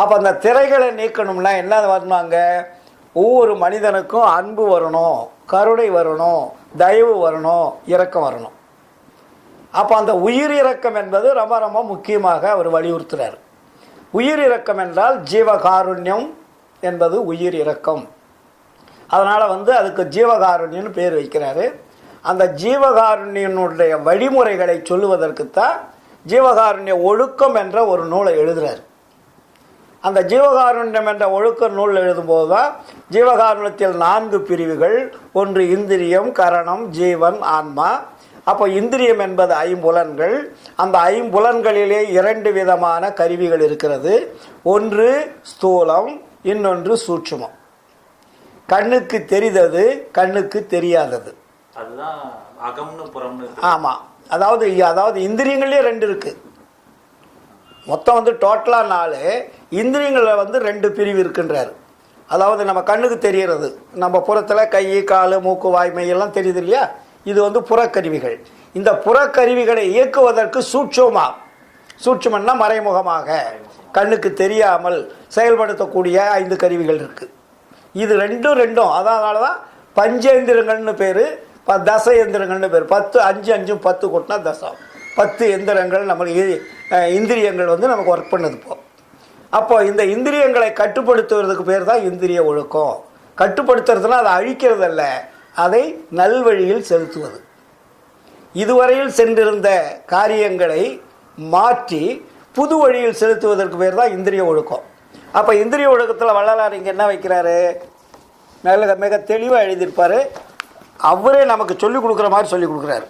அப்போ அந்த திரைகளை நீக்கணும்னா என்ன வரணுங்க? ஒவ்வொரு மனிதனுக்கும் அன்பு வரணும், கருணை வரணும், தயவு வரணும், இரக்கம் வரணும். அப்போ அந்த உயிர் இரக்கம் என்பது ரொம்ப ரொம்ப முக்கியமாக அவர் வலியுறுத்துறார். உயிர் இரக்கம் என்றால் ஜீவகாருண்யம் என்பது உயிர் இரக்கம். அதனால் அதுக்கு ஜீவகாருண்யம்னு பேர் வைக்கிறாரு. அந்த ஜீவகாருண்யனுடைய வழிமுறைகளை சொல்லுவதற்குத்தான் ஜீவகாருண்ய ஒழுக்கம் என்ற ஒரு நூலை எழுதுகிறார். அந்த ஜீவகாருண்யம் என்ற ஒழுக்க நூல் எழுதும்போது தான் ஜீவகாருண்யத்தில் 4 பிரிவுகள். ஒன்று இந்திரியம், கரணம், ஜீவன், ஆன்மா. அப்போ இந்திரியம் என்பது 5 புலன்கள். அந்த 5 புலன்களிலே 2 விதமான கருவிகள் இருக்கிறது. ஒன்று ஸ்தூலம், இன்னொன்று சூட்சுமம். கண்ணுக்கு தெரிந்தது, கண்ணுக்கு தெரியாதது. அதுதான் அகம்னு புறம்னு. ஆமாம், அதாவது இந்திரியங்களே 2 இருக்கு. மொத்தம் டோட்டலாக 4. இந்திரியங்களில் 2 பிரிவு இருக்கின்றார். அதாவது நம்ம கண்ணுக்கு தெரிகிறது, நம்ம புறத்தில் கை, கால், மூக்கு, வாய்மை எல்லாம் தெரியுது இல்லையா? இது புறக்கருவிகள். இந்த புறக்கருவிகளை இயக்குவதற்கு சூட்சுமன்னா மறைமுகமாக கண்ணுக்கு தெரியாமல் செயல்படுத்தக்கூடிய 5 கருவிகள் இருக்குது. இது ரெண்டும் அதனால தான் பஞ்சேந்திரங்கள்னு பேர், தச எந்திரங்கள்னு பேர். 10 5 5 10 கூட்டினா தசம். 10 எந்திரங்கள் நம்மளுக்கு இந்திரியங்கள் நமக்கு ஒர்க் பண்ணுது. அப்போ இந்த இந்திரியங்களை கட்டுப்படுத்துவதற்கு பேர் தான் இந்திரிய ஒழுக்கம். கட்டுப்படுத்துறதுனா அதை அழிக்கிறதல்ல, அதை நல்வழியில் செலுத்துவது. இதுவரையில் சென்றிருந்த காரியங்களை மாற்றி புது வழியில் செலுத்துவதற்கு பேர் தான் இந்திரிய ஒழுக்கம். அப்போ இந்திரிய ஒழுக்கத்தில் வள்ளலார் இங்கே என்ன வைக்கிறாரு? மிக தெளிவாக எழுதியிருப்பார். அவரே நமக்கு சொல்லிக் கொடுக்குற மாதிரி சொல்லிக் கொடுக்குறாரு.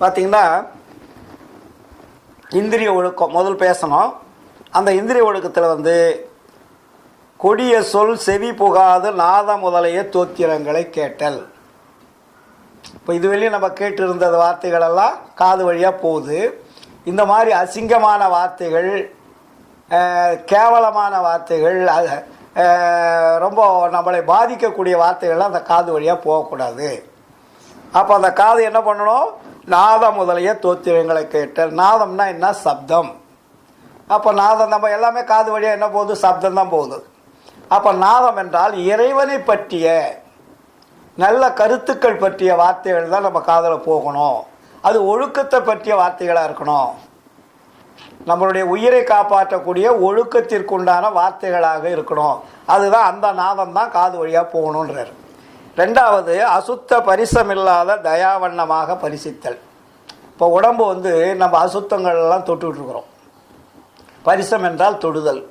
பார்த்திங்கன்னா, இந்திரிய ஒழுக்கம் முதல் பேசணும். அந்த இந்திரிய ஒழுக்கத்தில் கொடிய சொல் செவி புகாது நாத முதலைய தோத்திரங்களை கேட்டல். இப்போ இதுவரையும் நம்ம கேட்டு இருந்த வார்த்தைகளெல்லாம் காது வழியாக போகுது. இந்த மாதிரி அசிங்கமான வார்த்தைகள், கேவலமான வார்த்தைகள், ரொம்ப நம்மளை பாதிக்கக்கூடிய வார்த்தைகள்லாம் அந்த காது வழியாக போகக்கூடாது. அப்போ அந்த காது என்ன பண்ணணும்? நாத முதலிய தோத்திரங்களை கேட்டல். நாதம்னா என்ன? சப்தம். அப்போ நாதம் நம்ம எல்லாமே காது வழியாக என்ன போகுது? சப்தம் தான் போகுது. அப்போ நாதம் என்றால் இறைவனை பற்றிய நல்ல கருத்துக்கள் பற்றிய வார்த்தைகள் தான் நம்ம காதில் போகணும். அது ஒழுக்கத்தை பற்றிய வார்த்தைகளாக இருக்கணும். நம்மளுடைய உயிரை காப்பாற்றக்கூடிய ஒழுக்கத்திற்குண்டான வார்த்தைகளாக இருக்கணும். அதுதான் அந்த நாதம் தான் காது வழியாக போகணுன்றார். 2வது அசுத்த பரிசமில்லாத தயாவண்ணமாக பரிசித்தல். இப்போ உடம்பு நம்ம அசுத்தங்கள்லாம் தொட்டுக்கிட்டு இருக்கிறோம். பரிசம் என்றால் தொடுதல்.